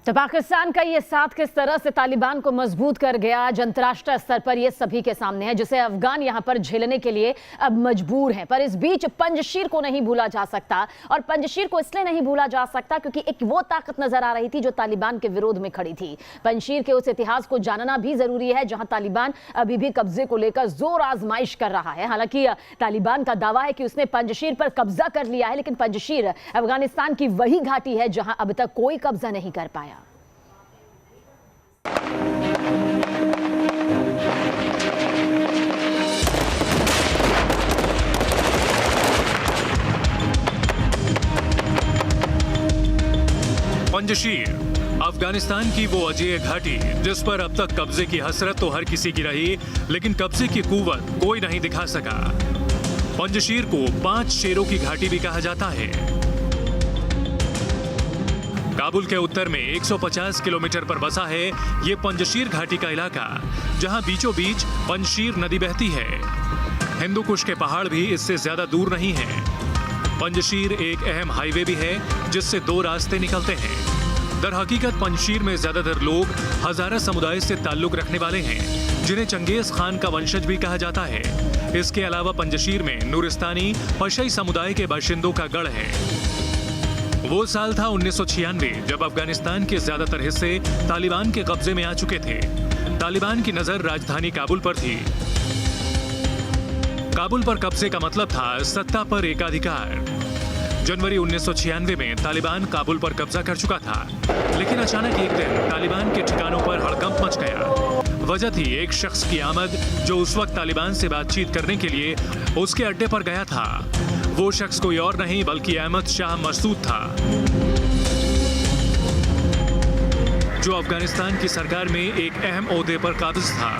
तो पाकिस्तान का ये साथ किस तरह से तालिबान को मजबूत कर गया, अंतर्राष्ट्रीय स्तर पर ये सभी के सामने है, जिसे अफगान यहां पर झेलने के लिए अब मजबूर हैं। पर इस बीच पंजशीर को नहीं भूला जा सकता, और पंजशीर को इसलिए नहीं भूला जा सकता क्योंकि एक वो ताकत नजर आ रही थी जो तालिबान के विरोध में खड़ी थी। पंजशीर के उस इतिहास को जानना भी जरूरी है जहां तालिबान अभी भी कब्जे को लेकर जोर आजमाइश कर रहा है। हालांकि तालिबान का दावा है कि उसने पंजशीर पर कब्जा कर लिया है, लेकिन पंजशीर अफगानिस्तान की वही घाटी है जहां अब तक कोई कब्जा नहीं कर पाया। पंजशीर अफगानिस्तान की वो अजेय घाटी जिस पर अब तक कब्जे की हसरत तो हर किसी की रही, लेकिन कब्जे की कुव्वत कोई नहीं दिखा सका। पंजशीर को 5 शेरों की घाटी भी कहा जाता है। काबुल के उत्तर में 150 किलोमीटर पर बसा है ये पंजशीर घाटी का इलाका, जहां बीचों बीच पंजशीर नदी बहती है। हिंदू कुश के पहाड़ भी इससे ज्यादा दूर नहीं है। पंजशीर एक अहम हाईवे भी है जिससे 2 रास्ते निकलते हैं। दर हकीकत पंजशीर में ज्यादातर लोग हजारा समुदाय से ताल्लुक रखने वाले हैं, जिन्हें चंगेज खान का वंशज भी कहा जाता है। इसके अलावा पंजशीर में नूरिस्तानी पशई समुदाय के बाशिंदों का गढ़ है। वो साल था 1996 जब अफगानिस्तान के ज्यादातर हिस्से तालिबान के कब्जे में आ चुके थे। तालिबान की नजर राजधानी काबुल पर थी। काबुल पर कब्जे का मतलब था सत्ता पर एकाधिकार। जनवरी 1996 में तालिबान काबुल पर कब्जा कर चुका था, लेकिन अचानक एक दिन तालिबान के ठिकानों पर हड़कंप मच गया। वजह थी एक शख्स की आमद जो उस वक्त तालिबान से बातचीत करने के लिए उसके अड्डे पर गया था। वो शख्स कोई और नहीं बल्कि अहमद शाह मसूद था, जो अफगानिस्तान की सरकार में एक अहम ओहदे पर काबिज था।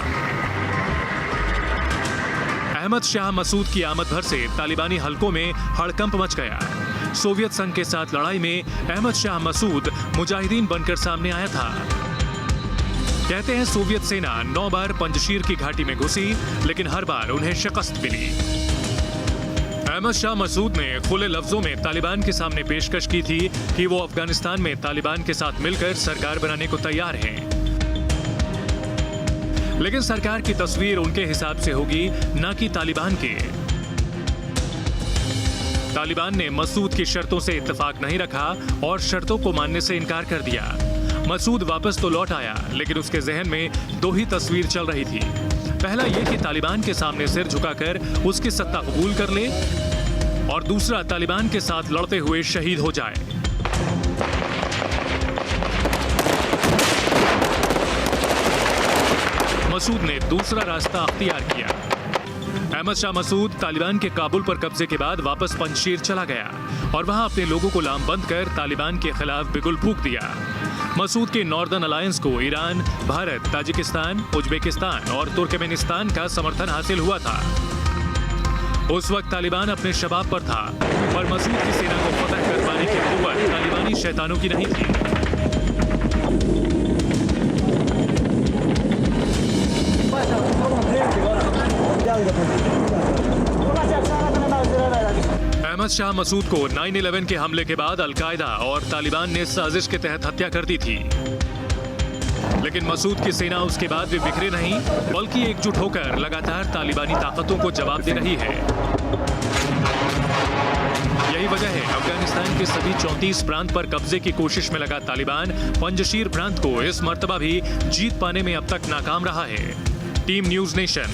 अहमद शाह मसूद की आमद भर से तालिबानी हलकों में हड़कंप मच गया। सोवियत संघ के साथ लड़ाई में अहमद शाह मसूद मुजाहिदीन बनकर सामने आया था। कहते हैं सोवियत सेना 9 बार पंजशीर की घाटी में घुसी, लेकिन हर बार उन्हें शिकस्त मिली। अहमद शाह मसूद ने खुले लफ्जों में तालिबान के सामने पेशकश की थी कि वो अफगानिस्तान में तालिबान के साथ मिलकर सरकार बनाने को तैयार हैं। लेकिन सरकार की तस्वीर उनके हिसाब से होगी, ना कि तालिबान के। तालिबान ने मसूद की शर्तों से इत्तेफाक नहीं रखा और शर्तों को मानने से इनकार कर दिया। मसूद वापस तो लौट आया, लेकिन उसके जहन में 2 ही तस्वीर चल रही थी। पहला ये कि तालिबान के सामने सिर झुकाकर उसकी सत्ता कबूल कर ले, और दूसरा तालिबान के साथ लड़ते हुए शहीद हो जाए। मसूद ने दूसरा रास्ता अख्तियार किया। अहमद शाह मसूद तालिबान के काबुल पर कब्जे के बाद वापस पंजशीर चला गया और वहां अपने लोगों को लामबंद कर तालिबान के खिलाफ बिगुल फूंक दिया। मसूद के नॉर्दर्न अलायंस को ईरान, भारत, ताजिकिस्तान, उज्बेकिस्तान और तुर्कमेनिस्तान का समर्थन हासिल हुआ था। उस वक्त तालिबान अपने शबाब पर था, पर मसूद की सेना को फतह कर पाने की कुव्वत तालिबानी शैतानों की नहीं थी। अहमद शाह मसूद को 9/11 के हमले के बाद अलकायदा और तालिबान ने साजिश के तहत हत्या कर दी थी, लेकिन मसूद की सेना उसके बाद भी बिखरे नहीं, बल्कि एकजुट होकर लगातार तालिबानी ताकतों को जवाब दे रही है। यही वजह है अफगानिस्तान के सभी 34 प्रांत पर कब्जे की कोशिश में लगा तालिबान पंजशीर प्रांत को इस मर्तबा भी जीत पाने में अब तक नाकाम रहा है। Team news nation.